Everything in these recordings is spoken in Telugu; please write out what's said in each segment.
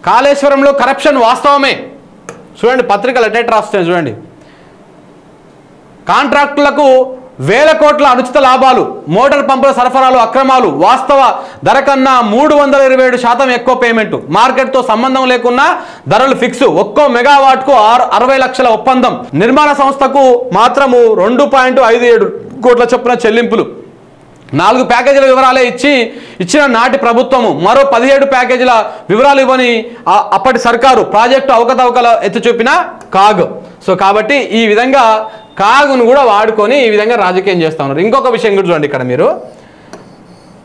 కాళేశ్వరంలో కరప్షన్ వాస్తవమే. చూడండి, పత్రికలు ఎటెట్ రాస్తాయి చూడండి. కాంట్రాక్టులకు వేల కోట్ల అనుచిత లాభాలు, మోటార్ పంపుల సరఫరాలు అక్రమాలు, వాస్తవ ధర కన్నా 327% ఎక్కువ పేమెంట్, మార్కెట్తో సంబంధం లేకున్నా ధరలు ఫిక్స్, ఒక్కో మెగావాట్కు 60 లక్షల ఒప్పందం, నిర్మాణ సంస్థకు మాత్రము 2.57 కోట్ల చొప్పున చెల్లింపులు, 4 ప్యాకేజీల వివరాలే ఇచ్చిన నాటి ప్రభుత్వము, మరో 17 ప్యాకేజీల వివరాలు ఇవ్వని అప్పటి సర్కారు, ప్రాజెక్టు అవకతవకల ఎత్తి చూపిన కాగ్. సో కాబట్టి ఈ విధంగా కాగును కూడా వాడుకొని ఈ విధంగా రాజకీయం చేస్తూ ఉన్నారు. ఇంకొక విషయం కూడా చూడండి, ఇక్కడ మీరు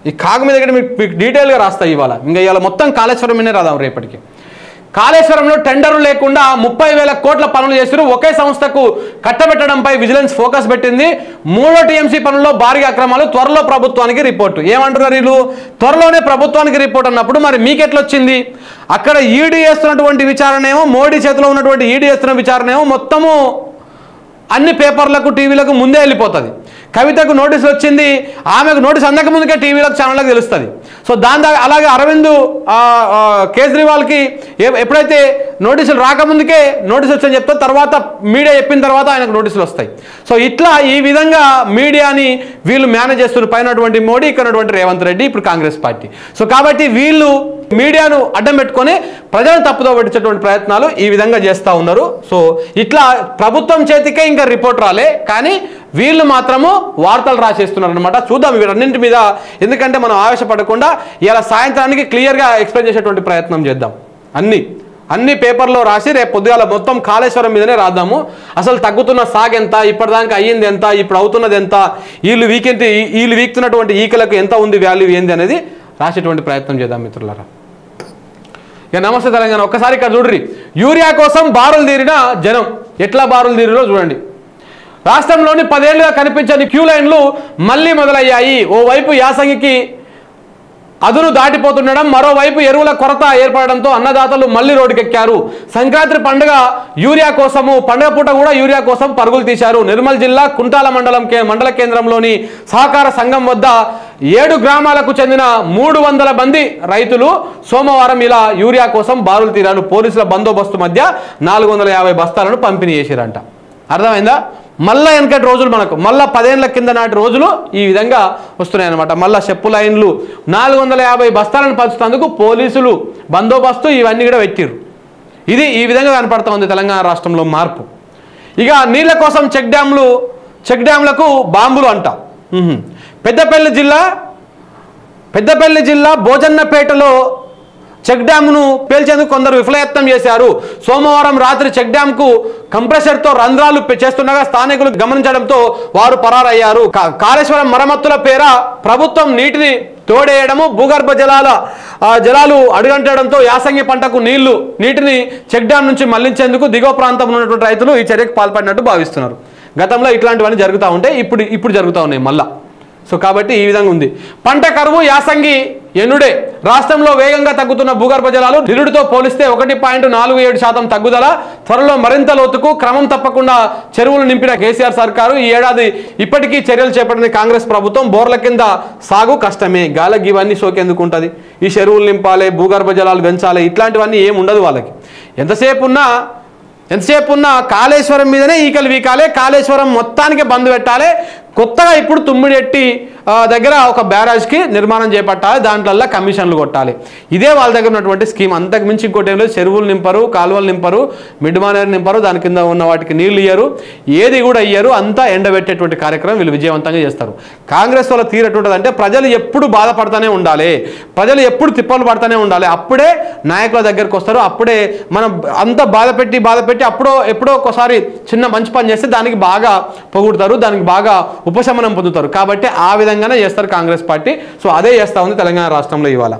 ఈ కాగు మీద మీకు డీటెయిల్గా రాస్తాయి ఇవాళ. ఇంకా ఇవాళ మొత్తం కాళేశ్వరం మీదే రాదాం రేపటికి. కాళేశ్వరంలో టెండర్లు లేకుండా 30,000 కోట్ల పనులు చేశారు. ఒకే సంస్థకు కట్టబెట్టడంపై విజిలెన్స్ ఫోకస్ పెట్టింది. 3వ టీఎంసీ పనుల్లో భారీ అక్రమాలు, త్వరలో ప్రభుత్వానికి రిపోర్టు. ఏమంటున్నారు వీళ్ళు? త్వరలోనే ప్రభుత్వానికి రిపోర్ట్ అన్నప్పుడు మరి మీకెట్లొచ్చింది? అక్కడ ఈడీ చేస్తున్నటువంటి విచారణ ఏమో, మోడీ చేతిలో ఉన్నటువంటి ఈడీ చేస్తున్న విచారణ ఏమో మొత్తము అన్ని పేపర్లకు టీవీలకు ముందే వెళ్ళిపోతుంది. కవితకు నోటీసులు వచ్చింది, ఆమెకు నోటీస్ అందక ముందుకే టీవీలకు ఛానళ్ళకి తెలుస్తుంది. సో అలాగే అరవింద్ కేజ్రీవాల్కి ఎప్పుడైతే నోటీసులు రాకముందుకే నోటీసులు వచ్చని చెప్తా, తర్వాత మీడియా చెప్పిన తర్వాత ఆయనకు నోటీసులు వస్తాయి. సో ఇట్లా ఈ విధంగా మీడియాని వీళ్ళు మేనేజ్ చేస్తున్నారు. పైనటువంటి మోడీ, ఇక్కడ రేవంత్ రెడ్డి, ఇప్పుడు కాంగ్రెస్ పార్టీ. సో కాబట్టి వీళ్ళు మీడియాను అడ్డం పెట్టుకొని ప్రజలను తప్పుదో పట్టించేటువంటి ప్రయత్నాలు ఈ విధంగా చేస్తూ ఉన్నారు. సో ఇట్లా ప్రభుత్వం చేతికే ఇంకా రిపోర్ట్ రాలే, కానీ వీళ్ళు మాత్రము వార్తలు రాసేస్తున్నారు అనమాట. చూద్దాం వీటన్నింటి మీద, ఎందుకంటే మనం ఆవేశపడకుండా ఇలా సాయంత్రానికి క్లియర్గా ఎక్స్ప్లెయిన్ చేసేటువంటి ప్రయత్నం చేద్దాం. అన్ని పేపర్లో రాసి రేపు పొద్దుగాల మొత్తం కాళేశ్వరం మీదనే రాద్దాము. అసలు తగ్గుతున్న సాగు ఎంత, ఇప్పటిదాకా అయ్యింది ఎంత, ఇప్పుడు అవుతున్నది ఎంత, వీళ్ళు వీక్తున్నటువంటి ఈకలకు ఎంత ఉంది వాల్యూ ఏంది అనేది రాసేటువంటి ప్రయత్నం చేద్దాం మిత్రులారా. ఇక నమస్తే తెలంగాణ. ఒక్కసారి ఇక్కడ చూడ్రి, యూరియా కోసం బారులు తీరిన జనం. ఎట్లా బారులు తీరిలో చూడండి. రాష్ట్రంలోని 10 ఏళ్లుగా కనిపించని క్యూ లైన్లు మళ్లీ మొదలయ్యాయి. ఓవైపు యాసంగికి అదును దాటిపోతుండడం, మరోవైపు ఎరువుల కొరత ఏర్పడడంతో అన్నదాతలు మళ్లీ రోడ్డుకెక్కారు. సంక్రాంతి పండుగ పూట కూడా యూరియా కోసం పరుగులు తీశారు. నిర్మల్ జిల్లా కుంటాల మండల కేంద్రంలోని సహకార సంఘం వద్ద 7 గ్రామాలకు చెందిన 300 మంది రైతులు సోమవారం ఇలా యూరియా కోసం బారులు తీరారు. పోలీసుల బందోబస్తు మధ్య 450 బస్తాలను పంపిణీ చేశారంట. అర్థమైందా? మళ్ళా వెనకటి రోజులు మనకు మళ్ళా 10 ఏళ్ల కింద నాటి రోజులు ఈ విధంగా వస్తున్నాయన్నమాట. మళ్ళా చెప్పు లైన్లు 450 బస్తాలను పంచుతందుకు పోలీసులు బందోబస్తు ఇవన్నీ కూడా పెట్టిర్రు. ఇది ఈ విధంగా కనపడతా ఉంది తెలంగాణ రాష్ట్రంలో మార్పు. ఇక నీళ్ల కోసం చెక్ డ్యామ్లకు బాంబులు అంట. పెద్దపల్లి జిల్లా భోజన్నపేటలో చెక్ డ్యామ్ను పేల్చేందుకు కొందరు విఫలయత్నం చేశారు. సోమవారం రాత్రి చెక్ డ్యామ్కు కంప్రెషర్తో రంధ్రాలు చేస్తుండగా స్థానికులు గమనించడంతో వారు పరారయ్యారు. కాళేశ్వరం మరమ్మతుల పేర ప్రభుత్వం నీటిని తోడేయడము, భూగర్భ జలాలు అడుగంటడంతో యాసంగి పంటకు నీటిని చెక్ డ్యామ్ నుంచి మళ్లించేందుకు దిగువ ప్రాంతంలో ఉన్నటువంటి రైతులు ఈ చర్యకు పాల్పడినట్టు భావిస్తున్నారు. గతంలో ఇట్లాంటివన్నీ జరుగుతూ ఉంటాయి, ఇప్పుడు జరుగుతూ ఉన్నాయి మళ్ళా. సో కాబట్టి ఈ విధంగా ఉంది. పంట కరువు, యాసంగి ఎన్నుడే. రాష్ట్రంలో వేగంగా తగ్గుతున్న భూగర్భ జలాలు, నిరుడితో పోలిస్తే 1.47% తగ్గుదల. త్వరలో మరింత లోతుకు క్రమం తప్పకుండా చెరువులు నింపిన కేసీఆర్ సర్కారు. ఈ ఏడాది ఇప్పటికీ చర్యలు చేపట్టింది కాంగ్రెస్ ప్రభుత్వం. బోర్ల కింద సాగు కష్టమే, గాలకి ఇవన్నీ సోకేందుకు ఉంటుంది. ఈ చెరువులు నింపాలి, భూగర్భ జలాలు పెంచాలి, ఇట్లాంటివన్నీ ఏమి ఉండదు వాళ్ళకి. ఎంతసేపు ఉన్నా కాళేశ్వరం మీదనే ఈకలు వీకాలే, కాళేశ్వరం మొత్తానికి బంద్ పెట్టాలి. కొత్తగా ఇప్పుడు తుమ్మిడెట్టి దగ్గర ఒక బ్యారేజ్కి నిర్మాణం చేపట్టాలి, దాంట్లో కమిషన్లు కొట్టాలి. ఇదే వాళ్ళ దగ్గర ఉన్నటువంటి స్కీమ్. అంతకు మించి ఇంకోటి ఏం లేదు. చెరువులు నింపరు, కాలువలు నింపరు, మిడ్ మానేరు నింపరు, దాని కింద ఉన్న వాటికి నీళ్లు ఇయ్యరు, ఏది కూడా ఇయ్యరు. అంతా ఎండబెట్టేటువంటి కార్యక్రమం వీళ్ళు విజయవంతంగా చేస్తారు. కాంగ్రెస్ వల్ల తీరటుంటుంది అంటే ప్రజలు ఎప్పుడు బాధపడుతూనే ఉండాలి, ప్రజలు ఎప్పుడు తిప్పలు పడుతూనే ఉండాలి. అప్పుడే నాయకుల దగ్గరకు వస్తారు. అప్పుడే మనం అంత బాధ పెట్టి ఎప్పుడో ఒకసారి చిన్న మంచి పని చేస్తే దానికి బాగా పొగుడతారు, దానికి బాగా ఉపశమనం పొందుతారు. కాబట్టి ఆ విధంగానే చేస్తారు కాంగ్రెస్ పార్టీ. సో అదే చేస్తూ ఉంది తెలంగాణ రాష్ట్రంలో ఇవాళ.